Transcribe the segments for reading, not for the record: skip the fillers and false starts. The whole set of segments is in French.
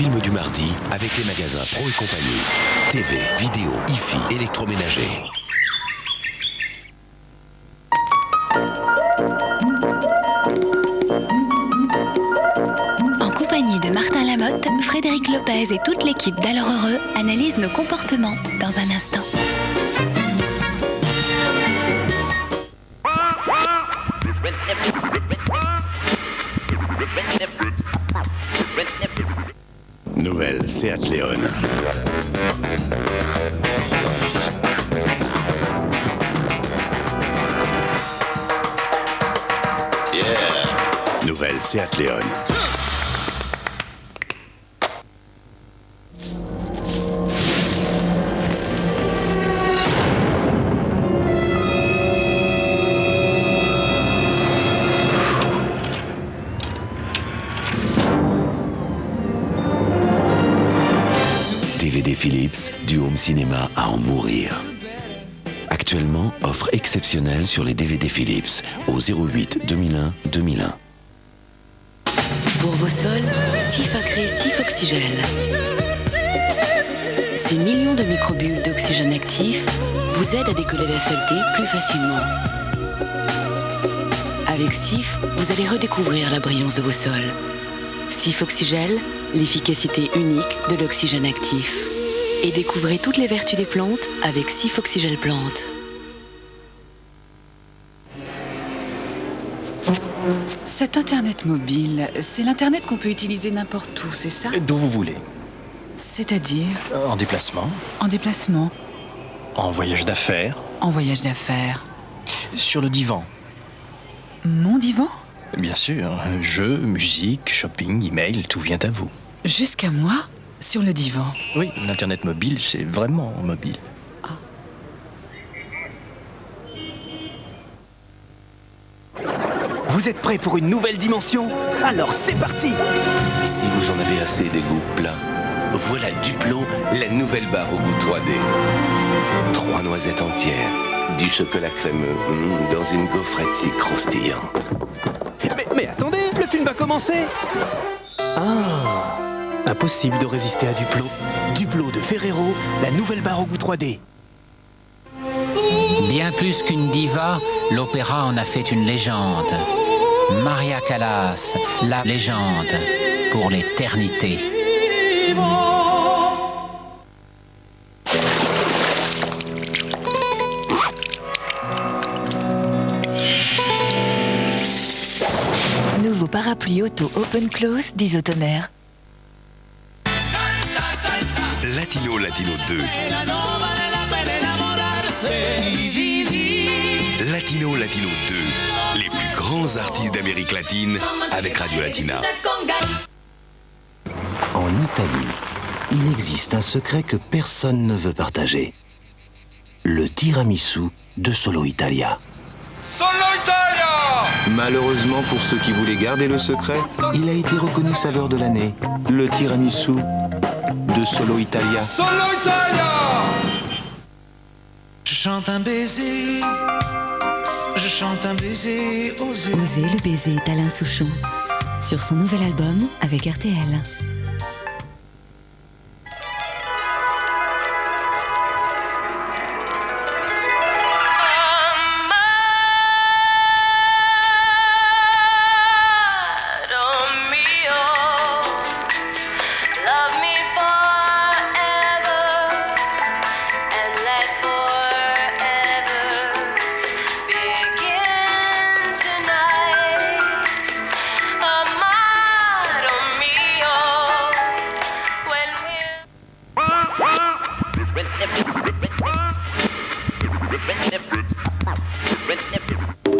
film du mardi avec les magasins Pro et compagnie. TV, vidéo, hi-fi, électroménager. En compagnie de Martin Lamotte, Frédéric Lopez et toute l'équipe d'Alors Heureux analysent nos comportements dans un instant. Nouvelle Seat Leon. Yeah. Nouvelle Seat Leon. DVD Philips, du home cinéma à en mourir. Actuellement, offre exceptionnelle sur les DVD Philips au 08 2001 2001. Pour vos sols, Sif a créé Sif Oxygel. Ces millions de microbules d'oxygène actif vous aident à décoller la saleté plus facilement. Avec Sif, vous allez redécouvrir la brillance de vos sols. Sif Oxygel, l'efficacité unique de l'oxygène actif. Et découvrez toutes les vertus des plantes avec Sif Oxygel Plante. Cet Internet mobile, c'est l'Internet qu'on peut utiliser n'importe où, c'est ça? D'où vous voulez. C'est-à-dire? En déplacement, En déplacement, en voyage d'affaires, en voyage d'affaires. sur le divan. Mon divan? Bien sûr, jeux, musique, shopping, email, tout vient à vous. Jusqu'à moi? Sur le divan. Oui, l'Internet mobile, c'est vraiment mobile. Vous êtes prêts pour une nouvelle dimension? Alors c'est parti! Si vous en avez assez des goûts plats, voilà Duplo, la nouvelle barre au goût 3D. 3 noisettes entières, du chocolat crémeux, dans une gaufrette si croustillante. Mais attendez, le film va commencer! Ah! Impossible de résister à Duplo. Duplo de Ferrero, la nouvelle barre au goût 3D. Bien plus qu'une diva, l'opéra en a fait une légende. Maria Callas, la légende pour l'éternité. Nouveau parapluie auto Open Close d'Isotoner. Latino 2. Latino 2. Les plus grands artistes d'Amérique latine avec Radio Latina. En Italie, il existe un secret que personne ne veut partager. Le tiramisu de Solo Italia. Solo Italia! Malheureusement pour ceux qui voulaient garder le secret, il a été reconnu saveur de l'année. Le tiramisu de Solo Italia. Solo Italia! Je chante un baiser, je chante un baiser osé. Osez le baiser d'Alain Souchon sur son nouvel album avec RTL.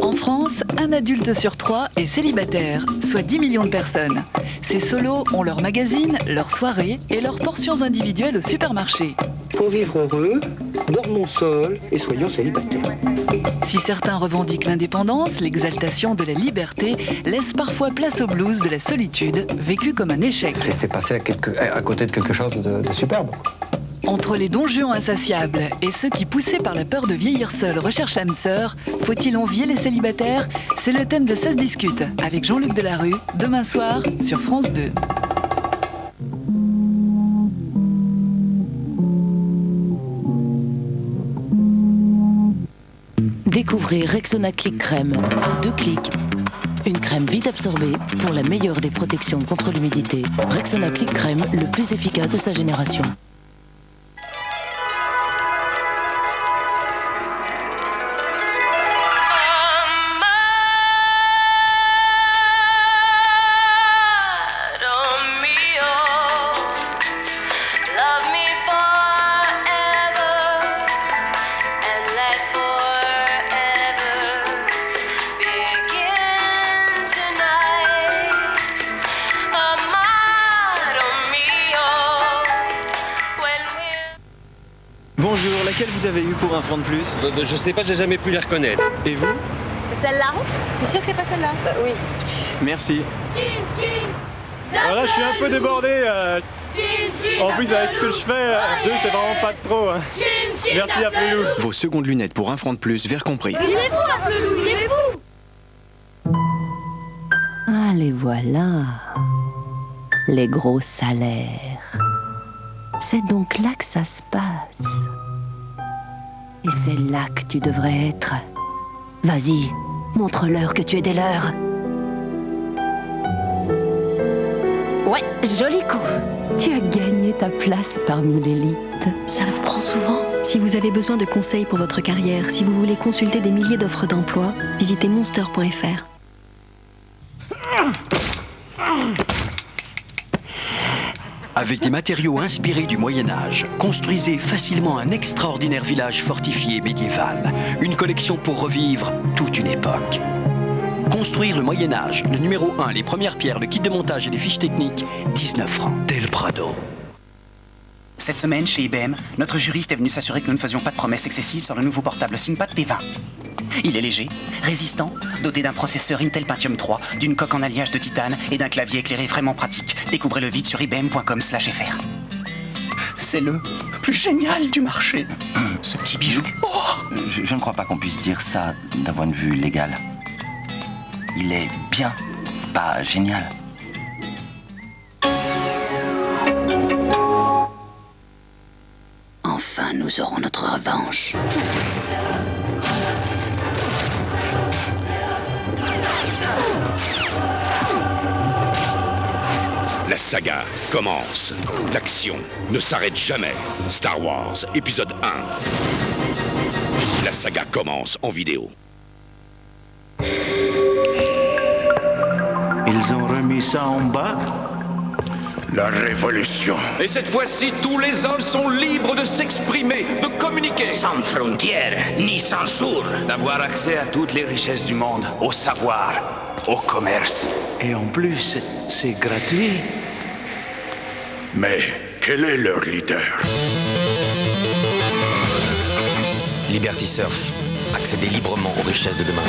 En France, un adulte sur 3 est célibataire, soit 10 millions de personnes. Ces solos ont leur magazine, leurs soirées et leurs portions individuelles au supermarché. Pour vivre heureux, dormons seuls et soyons célibataires. Si certains revendiquent l'indépendance, l'exaltation de la liberté laisse parfois place au blues de la solitude, vécu comme un échec. C'est passé à côté de quelque chose de superbe. Entre les donjons insatiables et ceux qui, poussés par la peur de vieillir seuls, recherchent l'âme sœur, faut-il envier les célibataires? C'est le thème de Ça se discute avec Jean-Luc Delarue, demain soir sur France 2. Découvrez Rexona Click Crème. 2 clics. Une crème vite absorbée pour la meilleure des protections contre l'humidité. Rexona Click Crème, le plus efficace de sa génération. Bonjour, laquelle vous avez eu pour un franc de plus? Je sais pas, j'ai jamais pu les reconnaître. Et vous? C'est celle-là? T'es sûr que c'est pas celle-là? Oui. Merci. Voilà, je suis un peu débordé. En plus, avec ce que je fais, 2 c'est vraiment pas de trop. Merci à Flelou. Vos secondes lunettes pour un franc de plus, vert compris. Il est fou, à Flelou, il est fou! Ah, les voilà. Les gros salaires. C'est donc là que ça se passe. Et c'est là que tu devrais être. Vas-y, montre-leur que tu es des leurs. Ouais, joli coup. Tu as gagné ta place parmi l'élite. Ça vous prend souvent? Si vous avez besoin de conseils pour votre carrière, si vous voulez consulter des milliers d'offres d'emploi, visitez monster.fr. Avec des matériaux inspirés du Moyen-Âge, construisez facilement un extraordinaire village fortifié médiéval. Une collection pour revivre toute une époque. Construire le Moyen-Âge, le numéro 1, les premières pierres, le kit de montage et les fiches techniques, 19 francs. Del Prado. Cette semaine, chez IBM, notre juriste est venu s'assurer que nous ne faisions pas de promesses excessives sur le nouveau portable ThinkPad T20. Il est léger, résistant, doté d'un processeur Intel Pentium 3, d'une coque en alliage de titane et d'un clavier éclairé vraiment pratique. Découvrez-le vite sur ibm.com/fr. C'est le plus génial du marché. Ce petit bijou. Oh, je ne crois pas qu'on puisse dire ça d'un point de vue légal. Il est bien, pas génial. Enfin, nous aurons notre revanche. La saga commence. L'action ne s'arrête jamais. Star Wars, épisode 1. La saga commence en vidéo. Ils ont remis ça en bas? La révolution. Et cette fois-ci, tous les hommes sont libres de s'exprimer, de communiquer. Sans frontières, ni censure. D'avoir accès à toutes les richesses du monde, au savoir, au commerce. Et en plus, c'est gratuit. Mais quel est leur leader? Liberty Surf. Accédez librement aux richesses de demain.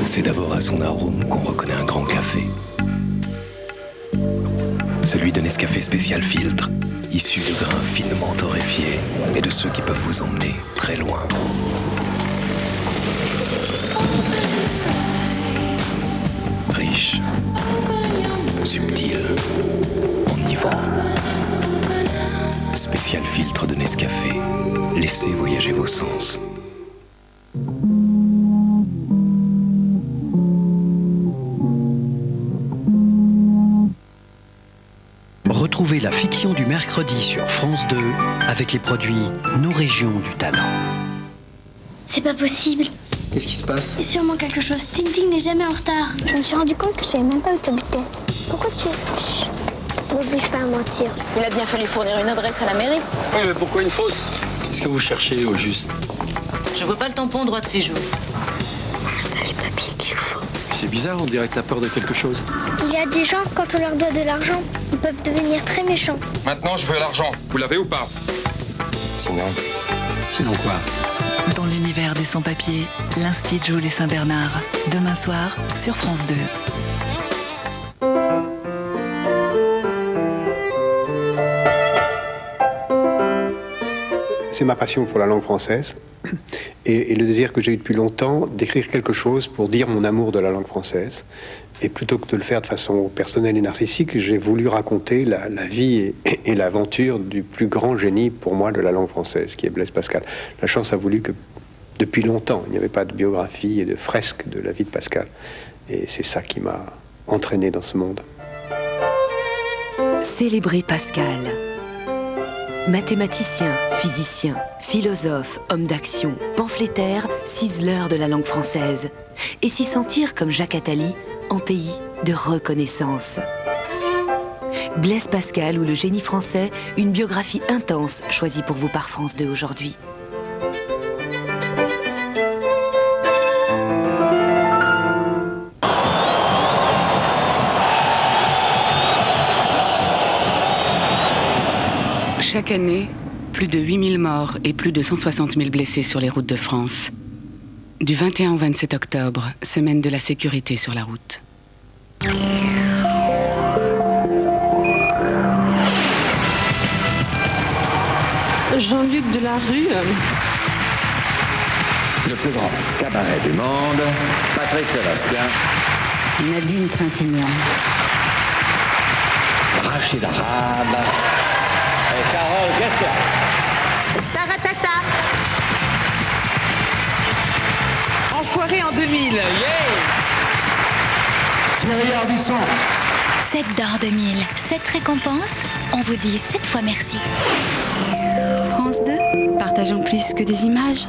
C'est d'abord à son arôme qu'on reconnaît un grand café. Celui de Nescafé spécial filtre, issu de grains finement torréfiés et de ceux qui peuvent vous emmener très loin. Riche, subtil, enivrant. Spécial filtre de Nescafé. Laissez voyager vos sens. Retrouvez la fiction du mercredi sur France 2 avec les produits Nos régions du talent. C'est pas possible. Qu'est-ce qui se passe? C'est sûrement quelque chose. Ting Ting n'est jamais en retard. Je me suis rendu compte que je savais même pas où t'habitais. Pourquoi tu... Chut. N'oblige pas à mentir. Il a bien fallu fournir une adresse à la mairie. Oui, mais pourquoi une fausse? Qu'est-ce que vous cherchez au juste? Je veux pas le tampon droit de séjour. Pas les papiers qu'il faut. C'est bizarre, on dirait que t'as peur de quelque chose. Il y a des gens, quand on leur doit de l'argent, ils peuvent devenir très méchants. Maintenant, je veux l'argent. Vous l'avez ou pas? Sinon quoi? Dans l'univers des sans-papiers, l'Institut Jules et Saint-Bernard. Demain soir, sur France 2. c'est ma passion pour la langue française et le désir que j'ai eu depuis longtemps d'écrire quelque chose pour dire mon amour de la langue française. Et plutôt que de le faire de façon personnelle et narcissique, j'ai voulu raconter la vie et l'aventure du plus grand génie pour moi de la langue française, qui est Blaise Pascal. La chance a voulu que depuis longtemps, il n'y avait pas de biographie et de fresque de la vie de Pascal. Et c'est ça qui m'a entraîné dans ce monde. Célébrez Pascal. Mathématicien, physicien, philosophe, homme d'action, pamphlétaire, ciseleur de la langue française. Et s'y sentir comme Jacques Attali, en pays de reconnaissance. Blaise Pascal ou le génie français, une biographie intense choisie pour vous par France 2 aujourd'hui. Chaque année, plus de 8000 morts et plus de 160 000 blessés sur les routes de France. Du 21 au 27 octobre, semaine de la sécurité sur la route. Jean-Luc Delarue. Le plus grand cabaret du monde, Patrick Sébastien. Nadine Trintignant. Rachid Arabe. Et Carole Gessler. Taratata. Enfoiré en 2000. Yeah. Thierry Ardisson. 7 d'or 2000, 7 récompenses, on vous dit 7 fois merci. France 2, partageons plus que des images.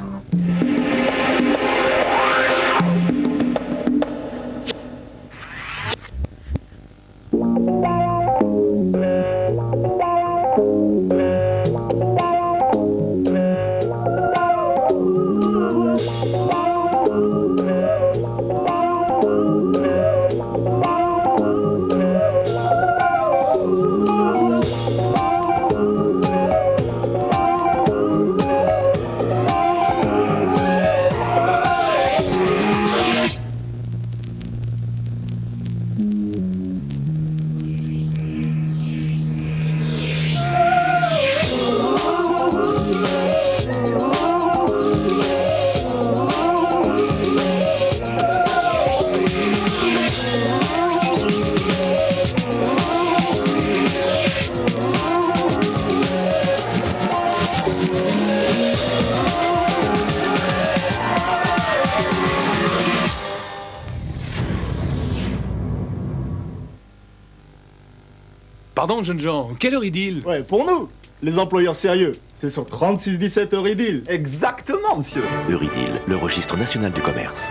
Pardon, jeunes gens, quelle heure il deal? Ouais, pour nous, les employeurs sérieux, c'est sur 3617 Euridil. Exactement, monsieur. Euridil, le registre national du commerce.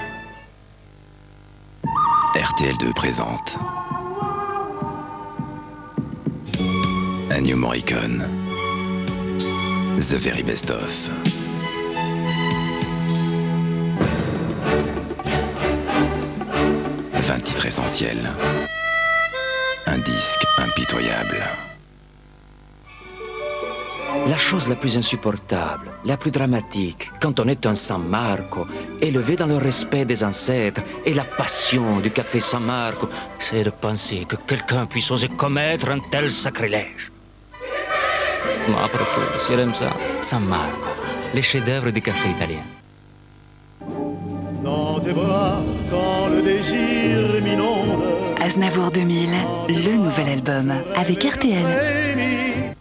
RTL2 présente Ennio Morricone, The Very Best Of. « 20 titres essentiels. Un disque impitoyable. » La chose la plus insupportable, la plus dramatique, quand on est un San Marco, élevé dans le respect des ancêtres et la passion du café San Marco, c'est de penser que quelqu'un puisse oser commettre un tel sacrilège. Mais après tout, si elle aime ça, San Marco, les chefs-d'œuvre du café italien. Dans tes bras, quand le désir m'inonde. Aznavour 2000, le nouvel album avec RTL.